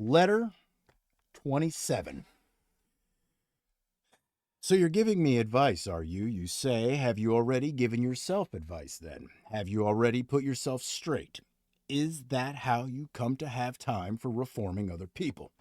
Letter 27. So you're giving me advice, are you? You say, have you already given yourself advice then? Have you already put yourself straight? Is that how you come to have time for reforming other people?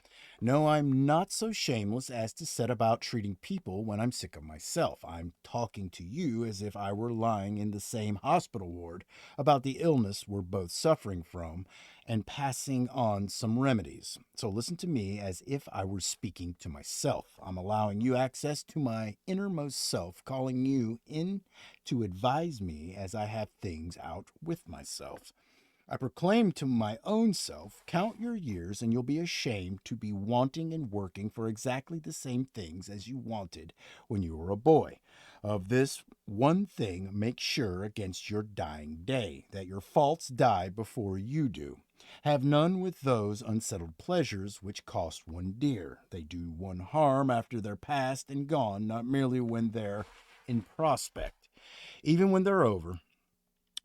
No, I'm not so shameless as to set about treating people when I'm sick of myself. I'm talking to you as if I were lying in the same hospital ward about the illness we're both suffering from and passing on some remedies. So listen to me as if I were speaking to myself. I'm allowing you access to my innermost self, calling you in to advise me as I have things out with myself. I proclaim to my own self, count your years, and you'll be ashamed to be wanting and working for exactly the same things as you wanted when you were a boy. Of this one thing, make sure against your dying day, that your faults die before you do. Have none with those unsettled pleasures which cost one dear. They do one harm after they're past and gone, not merely when they're in prospect. Even when they're over,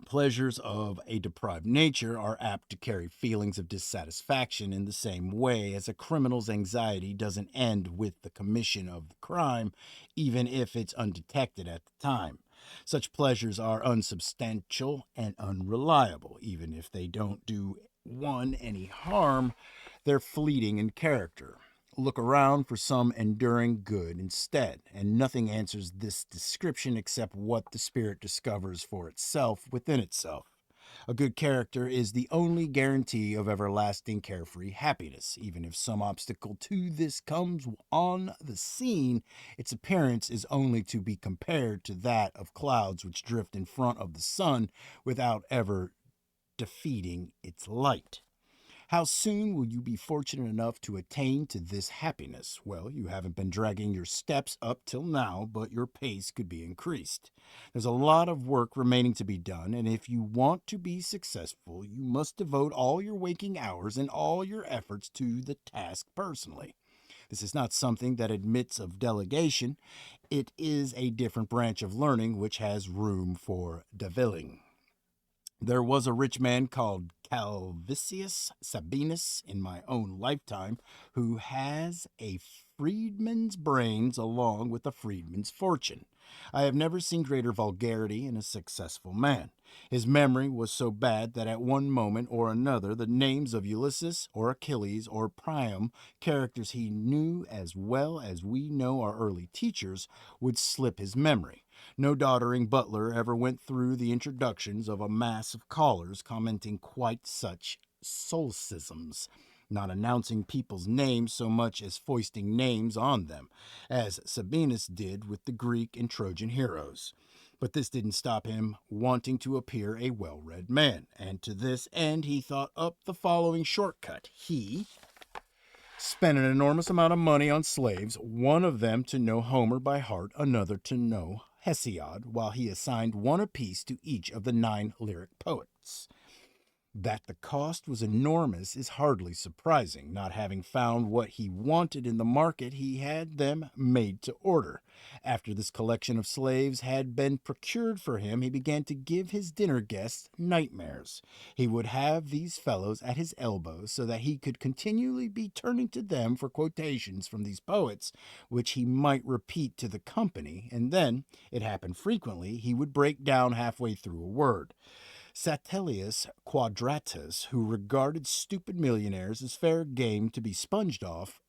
pleasures of a deprived nature are apt to carry feelings of dissatisfaction in the same way as a criminal's anxiety doesn't end with the commission of the crime, even if it's undetected at the time. Such pleasures are unsubstantial and unreliable, even if they don't do one any harm, they're fleeting in character. Look around for some enduring good instead, and nothing answers this description except what the spirit discovers for itself within itself. A good character is the only guarantee of everlasting carefree happiness. Even if some obstacle to this comes on the scene, its appearance is only to be compared to that of clouds which drift in front of the sun without ever defeating its light. How soon will you be fortunate enough to attain to this happiness? Well, you haven't been dragging your steps up till now, but your pace could be increased. There's a lot of work remaining to be done, and if you want to be successful, you must devote all your waking hours and all your efforts to the task personally. This is not something that admits of delegation. It is a different branch of learning which has room for deviling. There was a rich man called Calvisius Sabinus in my own lifetime who has a freedman's brains along with a freedman's fortune. I have never seen greater vulgarity in a successful man. His memory was so bad that at one moment or another the names of Ulysses or Achilles or Priam, characters he knew as well as we know our early teachers, would slip his memory. No doddering butler ever went through the introductions of a mass of callers commenting quite such solecisms, not announcing people's names so much as foisting names on them, as Sabinus did with the Greek and Trojan heroes. But this didn't stop him wanting to appear a well read man, and to this end he thought up the following shortcut. He spent an enormous amount of money on slaves, one of them to know Homer by heart, another to know Hesiod, while he assigned one apiece to each of the 9 lyric poets. That the cost was enormous is hardly surprising. Not having found what he wanted in the market, he had them made to order. After this collection of slaves had been procured for him, he began to give his dinner guests nightmares. He would have these fellows at his elbow so that he could continually be turning to them for quotations from these poets, which he might repeat to the company, and then, it happened frequently, he would break down halfway through a word. Satellus Quadratus, who regarded stupid millionaires as fair game to be sponged off,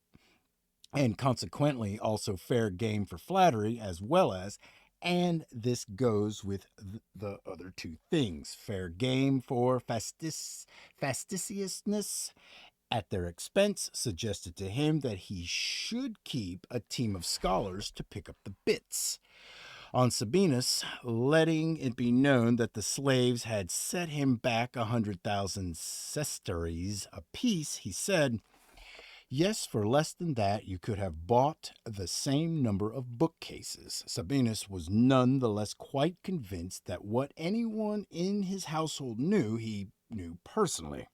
and consequently also fair game for flattery as well as, and this goes with the other two things, fair game for fastidiousness at their expense, suggested to him that he should keep a team of scholars to pick up the bits. On Sabinus, letting it be known that the slaves had set him back 100,000 sesterces apiece, he said, yes, for less than that you could have bought the same number of bookcases. Sabinus was none the less quite convinced that what anyone in his household knew, he knew personally.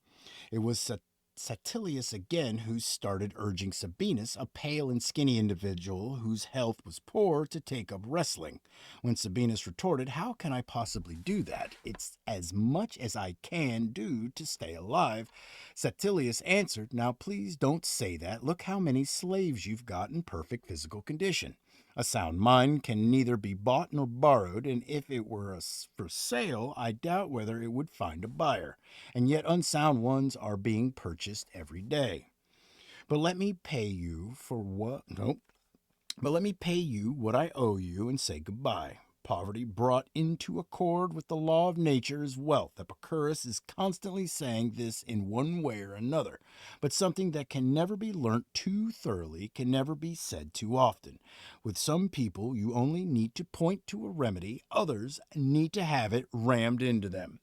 It was Satilius again, who started urging Sabinus, a pale and skinny individual whose health was poor, to take up wrestling. When Sabinus retorted, "How can I possibly do that? It's as much as I can do to stay alive," Satilius answered, "Now please don't say that. Look how many slaves you've got in perfect physical condition. A sound mind can neither be bought nor borrowed, and if it were for sale, I doubt whether it would find a buyer. And yet unsound ones are being purchased every day. But let me pay you for what? Nope. But let me pay you what I owe you and say goodbye." Poverty brought into accord with the law of nature is wealth. Epicurus is constantly saying this in one way or another, but something that can never be learnt too thoroughly can never be said too often. With some people, you only need to point to a remedy, others need to have it rammed into them.